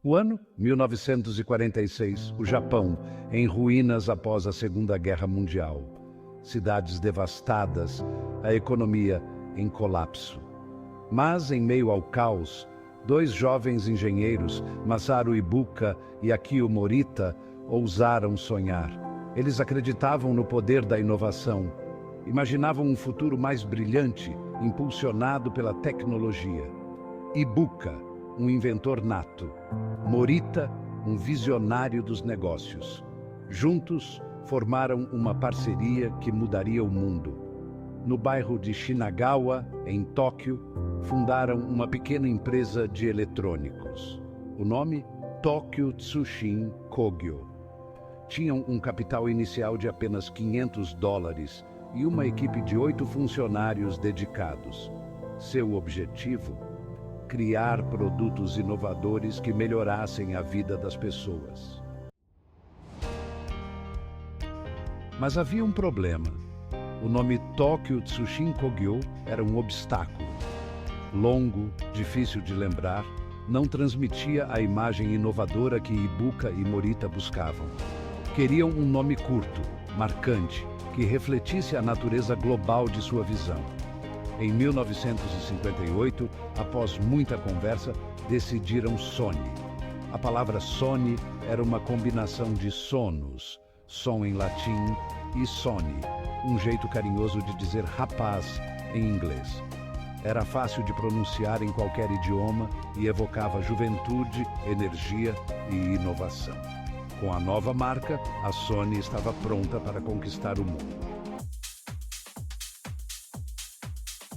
O ano 1946, o Japão, em ruínas após a Segunda Guerra Mundial. Cidades devastadas, a economia em colapso. Mas, em meio ao caos, dois jovens engenheiros, Masaru Ibuka e Akio Morita, ousaram sonhar. Eles acreditavam no poder da inovação. Imaginavam um futuro mais brilhante, impulsionado pela tecnologia. Ibuka, um inventor nato. Morita, um visionário dos negócios. Juntos, formaram uma parceria que mudaria o mundo. No bairro de Shinagawa, em Tóquio, fundaram uma pequena empresa de eletrônicos. O nome? Tokyo Tsushin Kogyo. Tinham um capital inicial de apenas $500 e uma equipe de 8 funcionários dedicados. Seu objetivo? Criar produtos inovadores que melhorassem a vida das pessoas. Mas havia um problema. O nome Tokyo Tsushin Kogyo era um obstáculo. Longo, difícil de lembrar, não transmitia a imagem inovadora que Ibuka e Morita buscavam. Queriam um nome curto, marcante, que refletisse a natureza global de sua visão. Em 1958, após muita conversa, decidiram Sony. A palavra Sony era uma combinação de sonos, som em latim, e Sony, um jeito carinhoso de dizer rapaz em inglês. Era fácil de pronunciar em qualquer idioma e evocava juventude, energia e inovação. Com a nova marca, a Sony estava pronta para conquistar o mundo.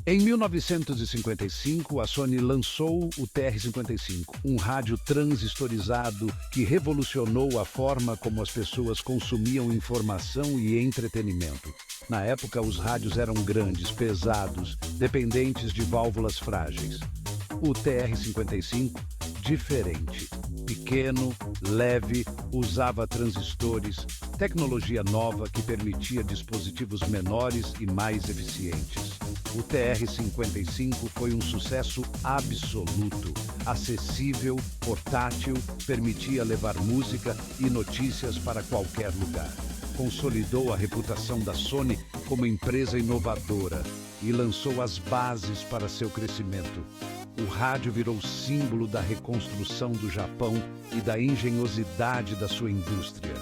Em 1955, a Sony lançou o TR-55, um rádio transistorizado que revolucionou a forma como as pessoas consumiam informação e entretenimento. Na época, os rádios eram grandes, pesados, dependentes de válvulas frágeis. O TR-55, diferente. Pequeno, leve, usava transistores, tecnologia nova que permitia dispositivos menores e mais eficientes. O TR-55 foi um sucesso absoluto, acessível, portátil, permitia levar música e notícias para qualquer lugar. Consolidou a reputação da Sony como empresa inovadora e lançou as bases para seu crescimento. O rádio virou símbolo da reconstrução do Japão e da engenhosidade da sua indústria.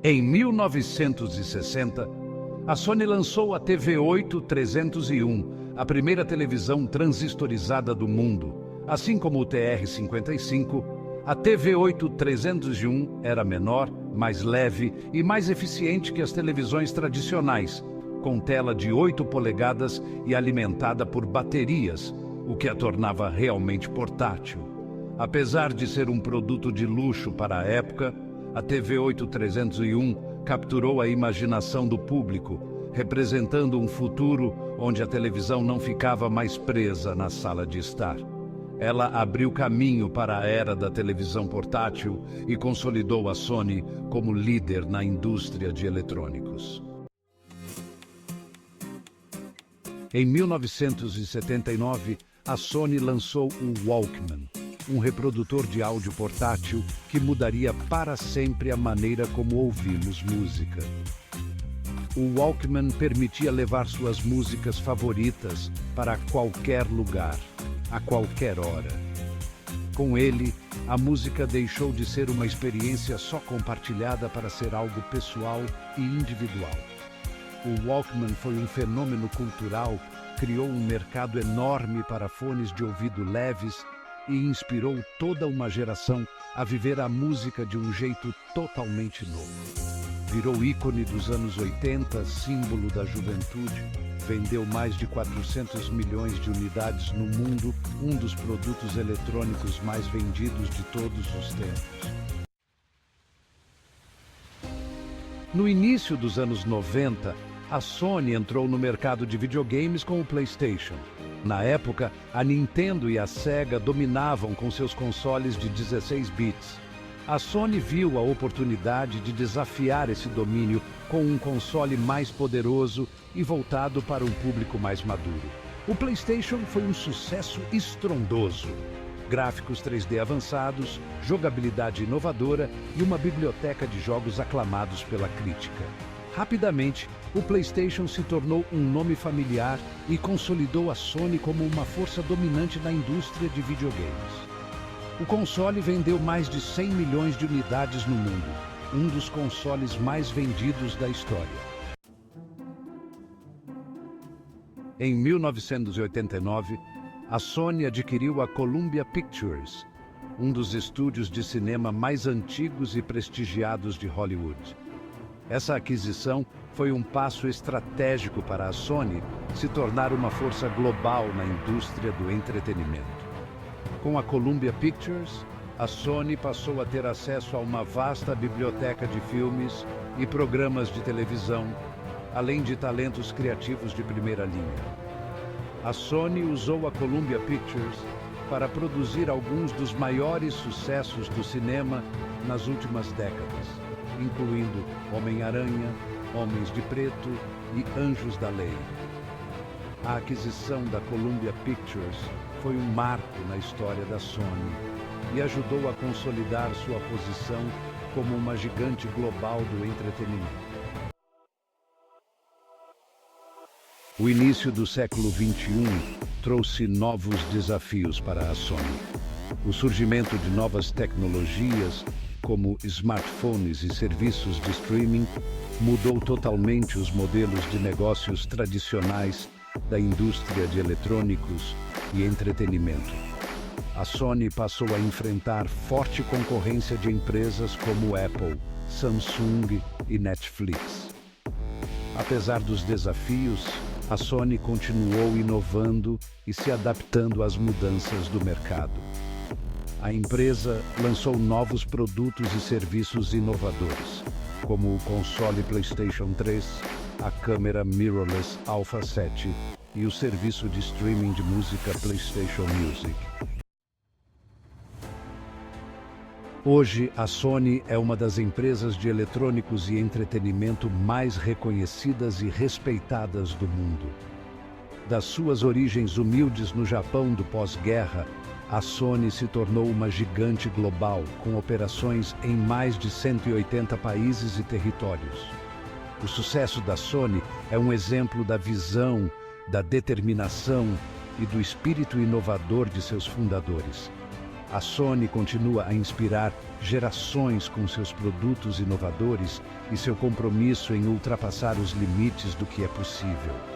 Em 1960, a Sony lançou a TV8-301, a primeira televisão transistorizada do mundo. Assim como o TR-55, a TV8-301 era menor, mais leve e mais eficiente que as televisões tradicionais, com tela de 8 polegadas e alimentada por baterias, o que a tornava realmente portátil. Apesar de ser um produto de luxo para a época, a TV8-301 capturou a imaginação do público, representando um futuro onde a televisão não ficava mais presa na sala de estar. Ela abriu caminho para a era da televisão portátil e consolidou a Sony como líder na indústria de eletrônicos. Em 1979, a Sony lançou o Walkman, um reprodutor de áudio portátil que mudaria para sempre a maneira como ouvimos música. O Walkman permitia levar suas músicas favoritas para qualquer lugar, a qualquer hora. Com ele, a música deixou de ser uma experiência só compartilhada para ser algo pessoal e individual. O Walkman foi um fenômeno cultural, criou um mercado enorme para fones de ouvido leves e inspirou toda uma geração a viver a música de um jeito totalmente novo. Virou ícone dos anos 80, símbolo da juventude, vendeu mais de 400 milhões de unidades no mundo, um dos produtos eletrônicos mais vendidos de todos os tempos. No início dos anos 90, a Sony entrou no mercado de videogames com o PlayStation. Na época, a Nintendo e a Sega dominavam com seus consoles de 16 bits. A Sony viu a oportunidade de desafiar esse domínio com um console mais poderoso e voltado para um público mais maduro. O PlayStation foi um sucesso estrondoso. Gráficos 3D avançados, jogabilidade inovadora e uma biblioteca de jogos aclamados pela crítica. Rapidamente, o PlayStation se tornou um nome familiar e consolidou a Sony como uma força dominante na indústria de videogames. O console vendeu mais de 100 milhões de unidades no mundo, um dos consoles mais vendidos da história. Em 1989, a Sony adquiriu a Columbia Pictures, um dos estúdios de cinema mais antigos e prestigiados de Hollywood. Essa aquisição foi um passo estratégico para a Sony se tornar uma força global na indústria do entretenimento. Com a Columbia Pictures, a Sony passou a ter acesso a uma vasta biblioteca de filmes e programas de televisão, além de talentos criativos de primeira linha. A Sony usou a Columbia Pictures para produzir alguns dos maiores sucessos do cinema nas últimas décadas, incluindo Homem-Aranha, Homens de Preto e Anjos da Lei. A aquisição da Columbia Pictures foi um marco na história da Sony e ajudou a consolidar sua posição como uma gigante global do entretenimento. O início do século XXI trouxe novos desafios para a Sony. O surgimento de novas tecnologias, como smartphones e serviços de streaming, mudou totalmente os modelos de negócios tradicionais da indústria de eletrônicos e entretenimento. A Sony passou a enfrentar forte concorrência de empresas como Apple, Samsung e Netflix. Apesar dos desafios, a Sony continuou inovando e se adaptando às mudanças do mercado. A empresa lançou novos produtos e serviços inovadores, como o console PlayStation 3, a câmera mirrorless Alpha 7 e o serviço de streaming de música PlayStation Music. Hoje, a Sony é uma das empresas de eletrônicos e entretenimento mais reconhecidas e respeitadas do mundo. Das suas origens humildes no Japão do pós-guerra, a Sony se tornou uma gigante global, com operações em mais de 180 países e territórios. O sucesso da Sony é um exemplo da visão, da determinação e do espírito inovador de seus fundadores. A Sony continua a inspirar gerações com seus produtos inovadores e seu compromisso em ultrapassar os limites do que é possível.